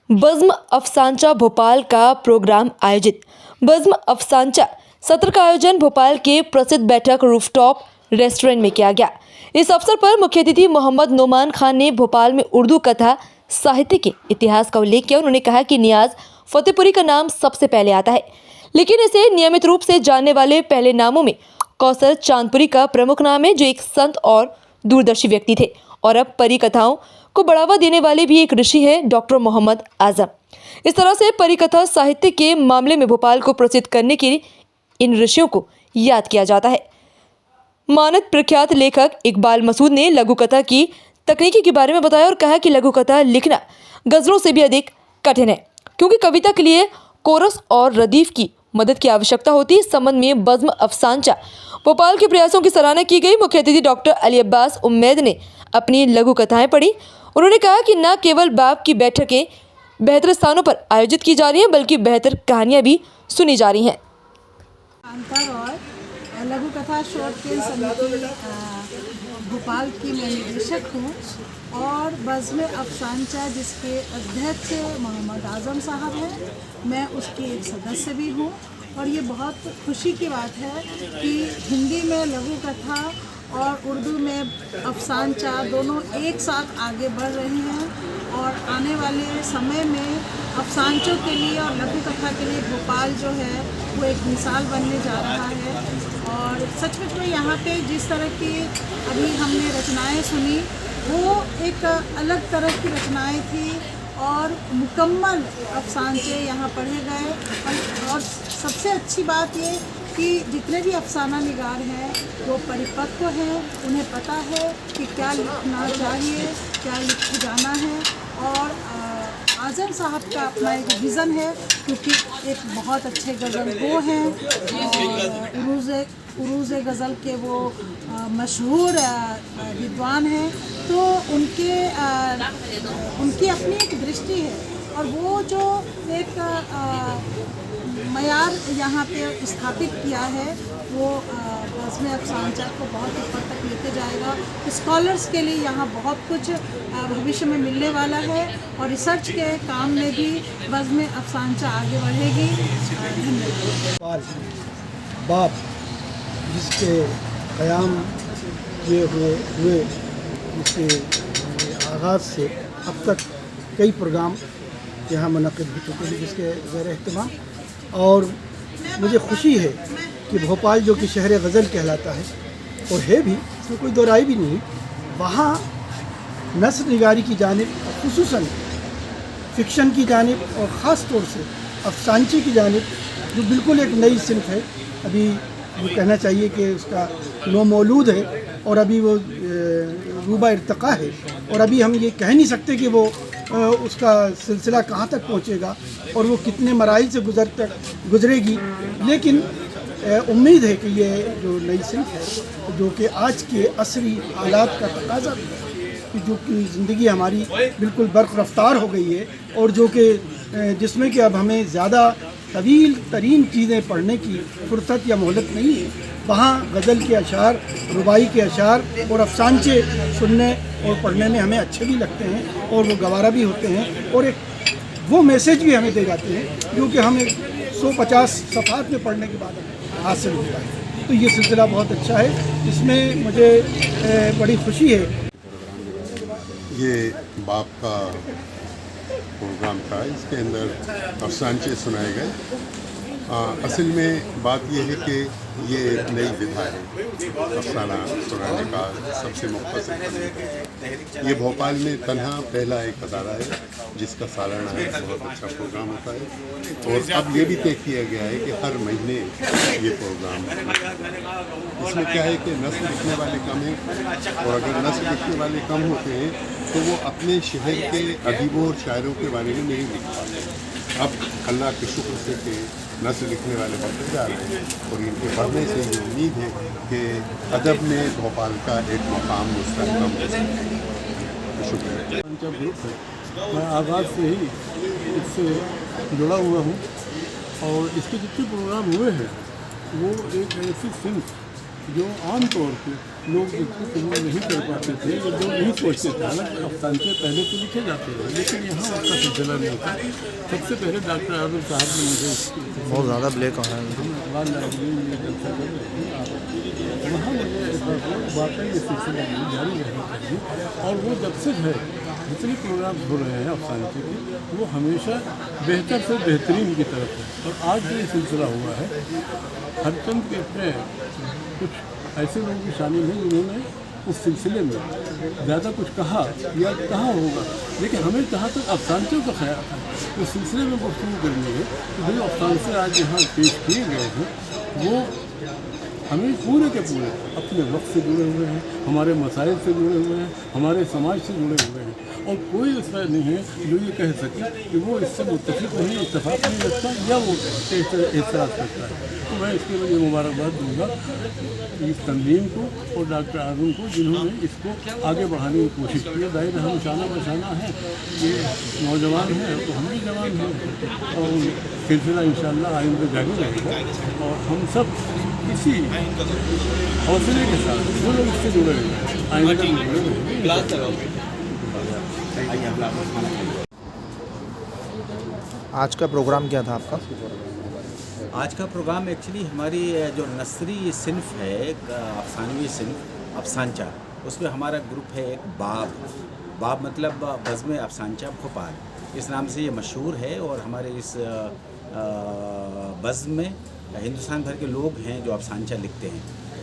बज़्म अफसानचा भोपाल का प्रोग्राम आयोजित। बज़्म अफसानचा सत्र का आयोजन भोपाल के प्रसिद्ध बैठक रूफटॉप रेस्टोरेंट में किया गया। इस अवसर पर मुख्य अतिथि मोहम्मद नोमान खान ने भोपाल में उर्दू कथा साहित्य के इतिहास का उल्लेख किया। उन्होंने कहा कि नियाज फतेहपुरी का नाम सबसे पहले आता है, लेकिन इसे नियमित रूप से जानने वाले पहले नामों में कौसर चांदपुरी का प्रमुख नाम है, जो एक संत और दूरदर्शी व्यक्ति थे और अब परी कथाओं को बढ़ावा देने वाले भी एक ऋषि है, डॉक्टर मोहम्मद आजम। इस तरह से परी कथा साहित्य के मामले में भोपाल को प्रसिद्ध करने के लिए इन ऋषियों को याद किया जाता है। मानद प्रख्यात लेखक इकबाल मसूद ने लघु कथा की तकनीकी के बारे में बताया और कहा कि लघु कथा लिखना गजलों से भी अधिक कठिन है, क्योंकि कविता के लिए कोरस और रदीफ की मदद की आवश्यकता होती है। इस संबंध में बज़्म अफसानचा भोपाल के प्रयासों की सराहना की गई। मुख्य अतिथि डॉक्टर अली अब्बास उम्मैद ने अपनी लघु कथाएं पढ़ी। उन्होंने कहा कि न केवल बाप की बैठकें बेहतर स्थानों पर आयोजित की जा रही हैं, बल्कि बेहतर कहानियां भी सुनी जा रही हैं। लघु कथा शॉर्ट फिल्म समिति भोपाल की मैं निदेशक हूँ और बज़्म अफसानचा जिसके अध्यक्ष मोहम्मद आज़म साहब हैं, मैं उसकी एक सदस्य भी हूँ। और ये बहुत खुशी की बात है कि हिंदी में लघु कथा और उर्दू में अफसानचा दोनों एक साथ आगे बढ़ रही हैं और आने वाले समय में अफसानचों के लिए और लघु कथा के लिए भोपाल जो है वो एक मिसाल बनने जा रहा है। और सचमुच में यहाँ पे जिस तरह की अभी हमने रचनाएं सुनी, वो एक अलग तरह की रचनाएं थी और मुकम्मल अफसानचे यहाँ पढ़े गए। और सबसे अच्छी बात ये कि जितने भी अफसाना निगार हैं वो परिपक्व हैं, उन्हें पता है कि क्या लिखना चाहिए, क्या लिख जाना है। और आज़म साहब का अपना एक विज़न है, क्योंकि एक बहुत अच्छे गज़ल गो हैं और उरूज़ गज़ल के वो मशहूर विद्वान हैं। तो उनकी अपनी एक दृष्टि है और वो जो एक मयार यहाँ पे स्थापित किया है वो बज़्म अफसानचा को बहुत ऊपर तक लेके जाएगा। स्कॉलर्स के लिए यहाँ बहुत कुछ भविष्य में मिलने वाला है और रिसर्च के काम में भी बज़्म अफसानचा आगे बढ़ेगी। धन्यवाद। बाप जिसके क़याम किए हुए उसके आगाज़ से अब तक कई प्रोग्राम यहाँ मुनक़िद हो चुके हैं जिसके ज़ेर एहतमाम। और मुझे खुशी है कि भोपाल जो कि शहर गज़ल कहलाता है और है भी, इसमें कोई दो राय भी नहीं, वहाँ नस्र निगारी की जानिब, खुसूसन फ़िक्शन की जानिब और ख़ास तौर से अफसानचे की जानिब, जो बिल्कुल एक नई सिन्फ़ है, अभी वो कहना चाहिए कि उसका नो मौलूद है और अभी वो रूबा इर्तक़ा है और अभी हम ये कह नहीं सकते कि वो उसका सिलसिला कहाँ तक पहुँचेगा और वो कितने मराइल से गुज़रेगी। लेकिन उम्मीद है कि ये जो नई सिन्फ़ है, जो कि आज के असरी हालात का तकाज़ा भी है कि जो कि ज़िंदगी हमारी बिल्कुल बर्क़ रफ्तार हो गई है और जो कि जिसमें कि अब हमें ज़्यादा तवील तरीन चीज़ें पढ़ने की फ़ुर्सत या मोहलत नहीं है, वहाँ गज़ल के अशार, रुबाई के अशार और अफसानचे सुनने और पढ़ने में हमें अच्छे भी लगते हैं और वो गवारा भी होते हैं और एक वो मैसेज भी हमें दे जाते हैं जो कि हमें 150 सफ़हात में पढ़ने के बाद हमें हासिल होता है। तो ये सिलसिला बहुत अच्छा है, इसमें मुझे बड़ी खुशी है। ये बाप का प्रोग्राम था, इसके अंदर अफसानचे सुनाए गए। असल में बात यह है कि ये एक नई विधा है अफसाना सुनाने का, सबसे मुख्तसर। ये भोपाल में तन्हा पहला एक अदारा है जिसका सालाना बहुत अच्छा प्रोग्राम होता है और अब ये भी तय किया गया है कि हर महीने ये प्रोग्राम इसमें क्या है कि नस्ल लिखने वाले कम हैं और अगर नस्ल लिखने वाले कम होते हैं तो वो अपने शहर के अदीबों और शायरों के बारे में नहीं लिख पाते। अब अल्लाह के शुक्र से कि नस्ल लिखने वाले बढ़ते जा रहे हैं और इनके बढ़ने से ये उम्मीद है कि अदब में भोपाल का एक मकाम मुस्तहकम हो सके। शुक्रिया। ग्रुप है, मैं आगाज़ से ही इससे जुड़ा हुआ हूँ और इसके जितने प्रोग्राम हुए हैं वो एक ऐसी सिन्फ़ जो आम तौर पे लोग इसको कबूल नहीं कर पाते थे या जो नहीं सोचते थे। हालांकि अफसानचे पहले तो लिखे जाते थे, लेकिन यहाँ उसका सिलसिला नहीं था। सबसे पहले डॉक्टर आजम साहब ने मुझे बहुत ज़्यादा ब्लैक हो रहा है। अखबार लाइब्रेरी में जलसा कर रहे थे, वहाँ मुझे ऐसा वाकई ये सिलसिला मुझे जारी रहना चाहिए। और वो जब से है जितने प्रोग्राम हो रहे हैं अफसानचे के, वो हमेशा बेहतर से बेहतरीन की तरफ है। और आज जो ये सिलसिला हुआ है, हरचंद के इसमें कुछ ऐसे लोग भी शामिल हैं जिन्होंने उस सिलसिले में ज़्यादा कुछ कहा या कहा होगा, लेकिन हमें जहाँ तक अफसानचों का ख्याल था उस सिलसिले में गुफ्तगू करनी है कि जो अफसानचे आज यहाँ पेश किए गए हैं वो हमें पूरे के पूरे अपने वक्त से जुड़े हुए हैं, हमारे मसाइल से जुड़े हुए हैं, हमारे समाज से जुड़े हुए हैं। और कोई ऐसा नहीं है जो ये कह सके कि वो इससे मुत्तफिक नहीं, इत्तेफाक नहीं रखता या वो एतराज़ करता है। तो मैं इसके लिए मुबारकबाद दूँगा इस तंजीम को और डॉक्टर आज़म को जिन्होंने इसको आगे बढ़ाने की कोशिश की है। दायरा हम शाना बशाना है, ये नौजवान हैं तो हम भी जवान हैं और सिलसिला इंशाअल्लाह आइंदा जारी रहेगा। और हम सब इसी हौसले के साथ जो लोग इससे जुड़े हुए हैं आइंदा भी जुड़े रहेंगे। आज का प्रोग्राम क्या था आपका? आज का प्रोग्राम एक्चुअली हमारी जो नर्सरी सिन्फ है, एक अफसानवी सिन्फ अफसानचा, उसमें हमारा ग्रुप है एक बाब मतलब बज़्म अफसानचा भोपाल, इस नाम से ये मशहूर है। और हमारे इस बज़्म में हिंदुस्तान भर के लोग हैं जो अफसानचा लिखते हैं।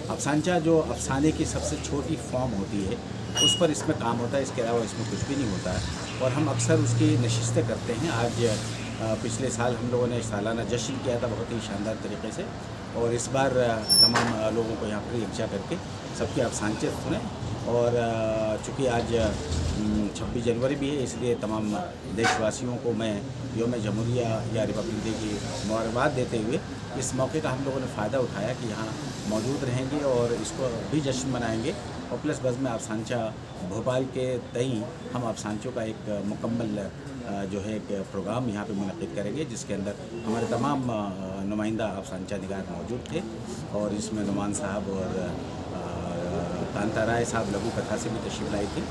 अफसानचा जो अफसाने की सबसे छोटी फॉर्म होती है उस पर इसमें काम होता है, इसके अलावा इसमें कुछ भी नहीं होता है। और हम अक्सर उसकी नशिस्तें करते हैं। आज पिछले साल हम लोगों ने सालाना जश्न किया था बहुत ही शानदार तरीके से, और इस बार तमाम लोगों को यहाँ पर यकजा करके सबके अफसानचे सुने। और चूँकि आज 26 जनवरी भी है, इसलिए तमाम देशवासियों को मैं यौम जमहूरिया या रिपब्लिक डे की मुबारकबाद देते हुए इस मौके का हम लोगों ने फ़ायदा उठाया कि यहाँ मौजूद रहेंगे और इसको भी जश्न मनाएंगे। और प्लस बज़्म अफसानचा भोपाल के तई हम अफसानचों का एक मुकम्मल जो है एक प्रोग्राम यहाँ पे मुनक़िद करेंगे, जिसके अंदर हमारे तमाम नुमाइंदा अफसानचा निगार मौजूद थे। और इसमें नुमान साहब और कांता राय साहब लघु कथा से भी तशरीफ़ लाई थी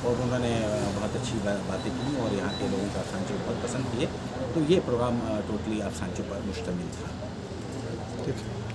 और उन्होंने बहुत अच्छी बातें की और यहाँ के लोगों को अफसानचों बहुत पसंद किए। तो ये प्रोग्राम टोटली अफसानचों पर मुश्तमिल था। ठीक है।